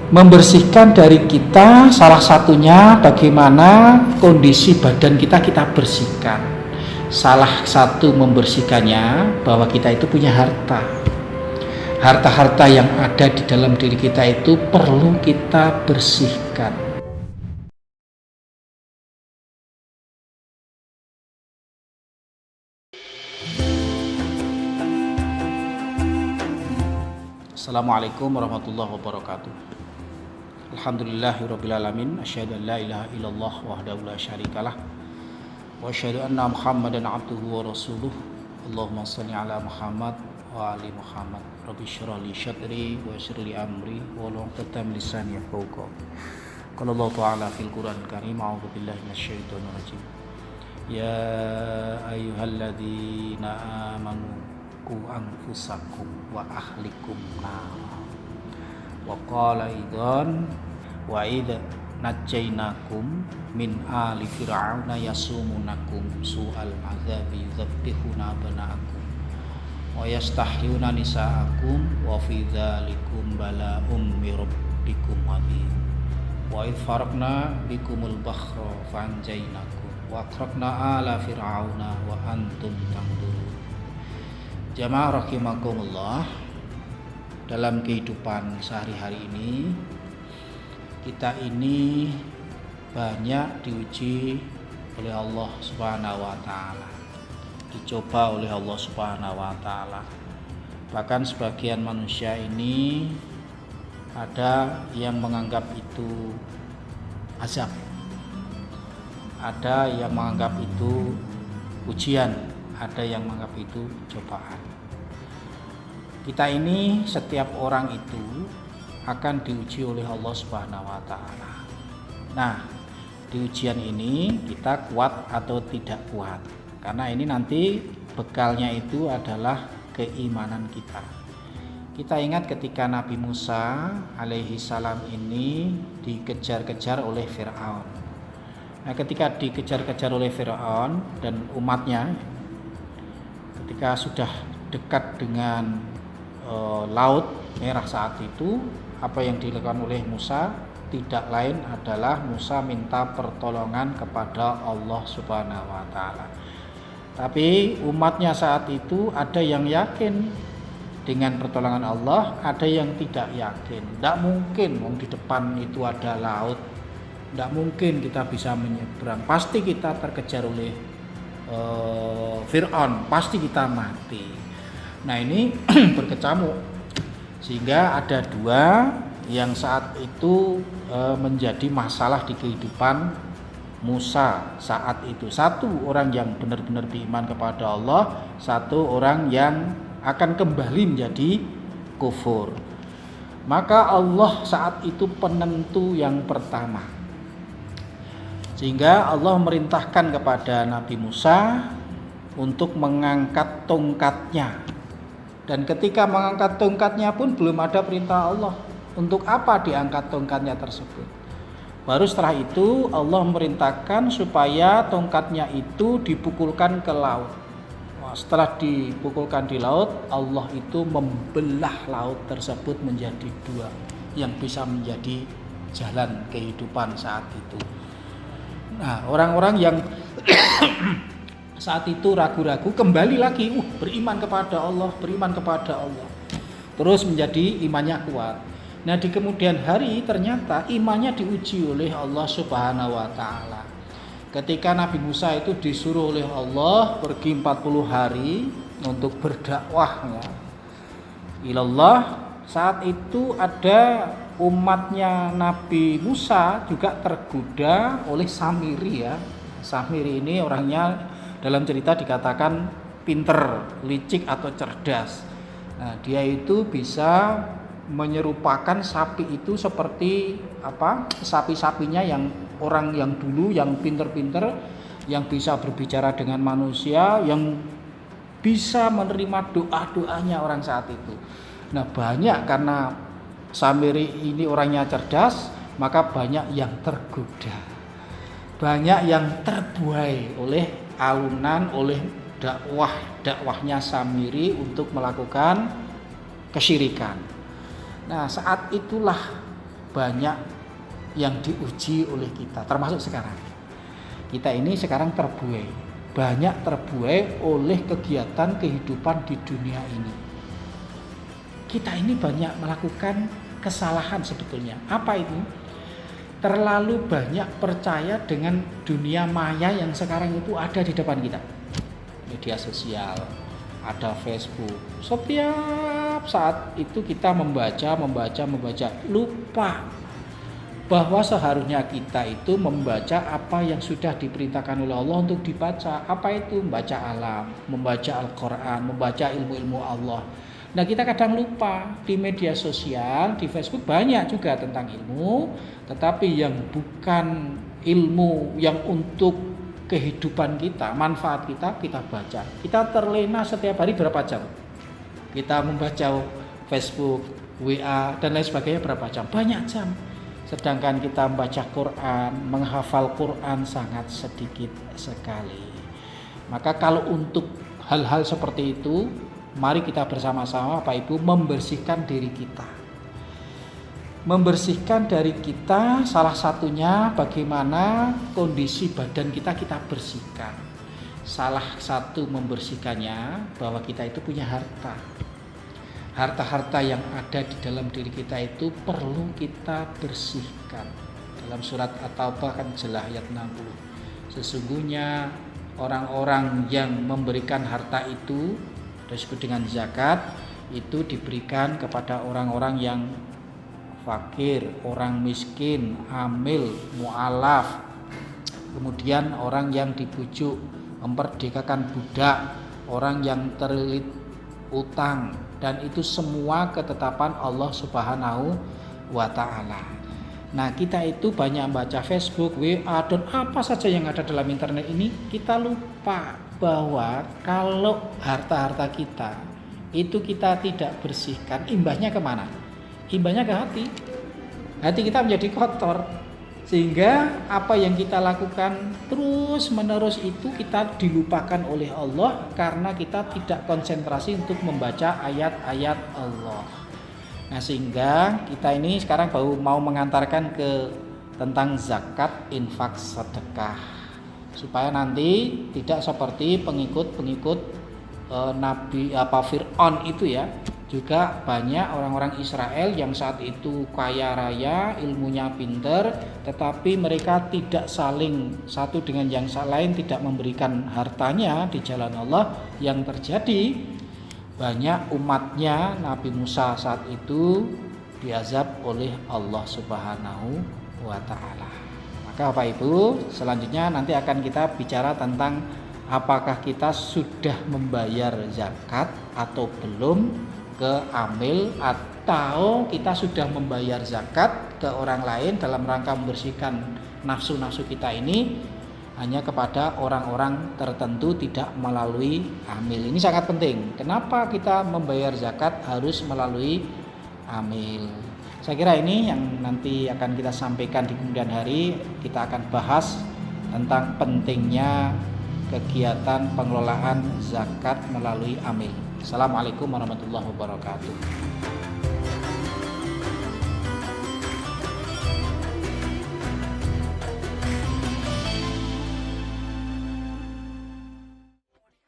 Membersihkan dari kita salah satunya bagaimana kondisi badan kita bersihkan. Salah satu membersihkannya bahwa kita itu punya harta. Harta-harta yang ada di dalam diri kita itu perlu kita bersihkan. Assalamualaikum warahmatullahi wabarakatuh. Alhamdulillahirrabbilalamin. Asyhadu an la ilaha illallah wahdahu la syarikalah wa asyhadu anna Muhammadan abduhu wa rasuluh. Allahumma shalli ala Muhammad wa ali Muhammad. Rabbi shrah li sadri wa yassir li amri wa hlul 'uqdatam min lisani yafqahu qawli. Qala Allah ta'ala fil Qur'anil Karim, a'udzu billahi minasyaitonir rajim. Ya ayyuhalladzina amanu qu anfusakum wa ahlikum nar. Wa qala idzan wa idza najjainakum min ali fir'auna yasumunakum su'al adzabi yudzabbihuna abna'akum wa yastahyuna nisa'akum wa fi dzalikum bala'um mir rabbikum adzim. Wa idz faraqna bikumul bahra fanjainakum wa aqraqna ala fir'auna wa antum tanzurun. Jamaah rahimakumullah, dalam kehidupan sehari-hari ini kita ini banyak diuji oleh Allah Subhanahu wa taala. Dicoba oleh Allah Subhanahu wa taala. Bahkan sebagian manusia ini ada yang menganggap itu azab. Ada yang menganggap itu ujian, ada yang menganggap itu cobaan. Kita ini, setiap orang itu akan diuji oleh Allah Subhanahu wa taala. Nah, di ujian ini kita kuat atau tidak kuat. Karena ini nanti bekalnya itu adalah keimanan kita. Kita ingat ketika Nabi Musa alaihi salam ini dikejar-kejar oleh Fir'aun. Nah, ketika dikejar-kejar oleh Fir'aun dan umatnya, ketika sudah dekat dengan laut merah saat itu, apa yang dilakukan oleh Musa tidak lain adalah Musa minta pertolongan kepada Allah Subhanahu wa taala. Tapi umatnya saat itu ada yang yakin dengan pertolongan Allah, ada yang tidak yakin. Tidak mungkin di depan itu ada laut, tidak mungkin kita bisa menyeberang, pasti kita terkejar oleh Fir'aun, pasti kita mati. Nah, ini berkecamuk, sehingga ada dua yang saat itu menjadi masalah di kehidupan Musa saat itu. Satu orang yang benar-benar beriman kepada Allah, satu orang yang akan kembali menjadi kufur. Maka Allah saat itu penentu yang pertama, sehingga Allah merintahkan kepada Nabi Musa untuk mengangkat tongkatnya. Dan ketika mengangkat tongkatnya pun belum ada perintah Allah. Untuk apa diangkat tongkatnya tersebut? Baru setelah itu Allah merintahkan supaya tongkatnya itu dipukulkan ke laut. Setelah dipukulkan di laut, Allah itu membelah laut tersebut menjadi dua, yang bisa menjadi jalan kehidupan saat itu. Nah, orang-orang yang saat itu ragu-ragu kembali lagi beriman kepada Allah, terus menjadi imannya kuat. Nah, di kemudian hari ternyata imannya diuji oleh Allah Subhanahu wa taala. Ketika Nabi Musa itu disuruh oleh Allah pergi 40 hari untuk berdakwah ilallah, saat itu ada umatnya Nabi Musa juga tergoda oleh Samiri ya. Samiri ini orangnya dalam cerita dikatakan pinter, licik atau cerdas. Nah, dia itu bisa menyerupakan sapi itu seperti sapi-sapinya yang orang yang dulu yang pinter-pinter, yang bisa berbicara dengan manusia, yang bisa menerima doa-doanya orang saat itu. Nah, banyak karena Samiri ini orangnya cerdas, maka banyak yang tergoda. Banyak yang terbuai oleh alunan, oleh dakwahnya Samiri untuk melakukan kesyirikan. Nah, saat itulah banyak yang diuji oleh kita, termasuk sekarang. Kita ini sekarang banyak terbuai oleh kegiatan kehidupan di dunia ini. Kita ini banyak melakukan kesalahan sebetulnya. Apa itu? Terlalu banyak percaya dengan dunia maya yang sekarang itu ada di depan kita. Media sosial, ada Facebook. Setiap saat itu kita membaca, lupa bahwa seharusnya kita itu membaca apa yang sudah diperintahkan oleh Allah untuk dibaca. Apa itu? Membaca alam, membaca Al-Quran, membaca ilmu-ilmu Allah. Nah, kita kadang lupa. Di media sosial, di Facebook banyak juga tentang ilmu, tetapi yang bukan ilmu yang untuk kehidupan kita, manfaat kita baca. Kita terlena setiap hari berapa jam? Kita membaca Facebook, WA, dan lain sebagainya berapa jam? Banyak jam. Sedangkan kita membaca Quran, menghafal Quran sangat sedikit sekali. Maka kalau untuk hal-hal seperti itu, mari kita bersama-sama Bapak Ibu membersihkan diri kita. Membersihkan dari kita salah satunya bagaimana kondisi badan kita bersihkan. Salah satu membersihkannya bahwa kita itu punya harta. Harta-harta yang ada di dalam diri kita itu perlu kita bersihkan. Dalam surat At-Taubah kan jelas ayat 60. Sesungguhnya orang-orang yang memberikan harta itu disebut dengan zakat, itu diberikan kepada orang-orang yang fakir, orang miskin, amil, mu'alaf, kemudian orang yang dibujuk, memperdekakan budak, orang yang terlilit utang, dan itu semua ketetapan Allah Subhanahu wa ta'ala. Nah, kita itu banyak baca Facebook, WA, dan apa saja yang ada dalam internet ini, kita lupa bahwa kalau harta-harta kita itu kita tidak bersihkan, imbasnya kemana? Imbasnya ke hati. Hati kita menjadi kotor, sehingga apa yang kita lakukan terus menerus itu kita dilupakan oleh Allah karena kita tidak konsentrasi untuk membaca ayat-ayat Allah. Nah, sehingga kita ini sekarang baru mau mengantarkan ke tentang zakat, infak, sedekah, supaya nanti tidak seperti pengikut Nabi Fir'aun itu ya. Juga banyak orang-orang Israel yang saat itu kaya raya, ilmunya pinter, tetapi mereka tidak saling satu dengan yang lain, tidak memberikan hartanya di jalan Allah. Yang terjadi banyak umatnya Nabi Musa saat itu diazab oleh Allah Subhanahu wa ta'ala. Maka Bapak Ibu, selanjutnya nanti akan kita bicara tentang apakah kita sudah membayar zakat atau belum ke amil, atau kita sudah membayar zakat ke orang lain dalam rangka membersihkan nafsu-nafsu kita ini hanya kepada orang-orang tertentu, tidak melalui amil. Ini sangat penting. Kenapa kita membayar zakat harus melalui amil? Saya kira ini yang nanti akan kita sampaikan di kemudian hari. Kita akan bahas tentang pentingnya kegiatan pengelolaan zakat melalui amil. Assalamualaikum warahmatullahi wabarakatuh.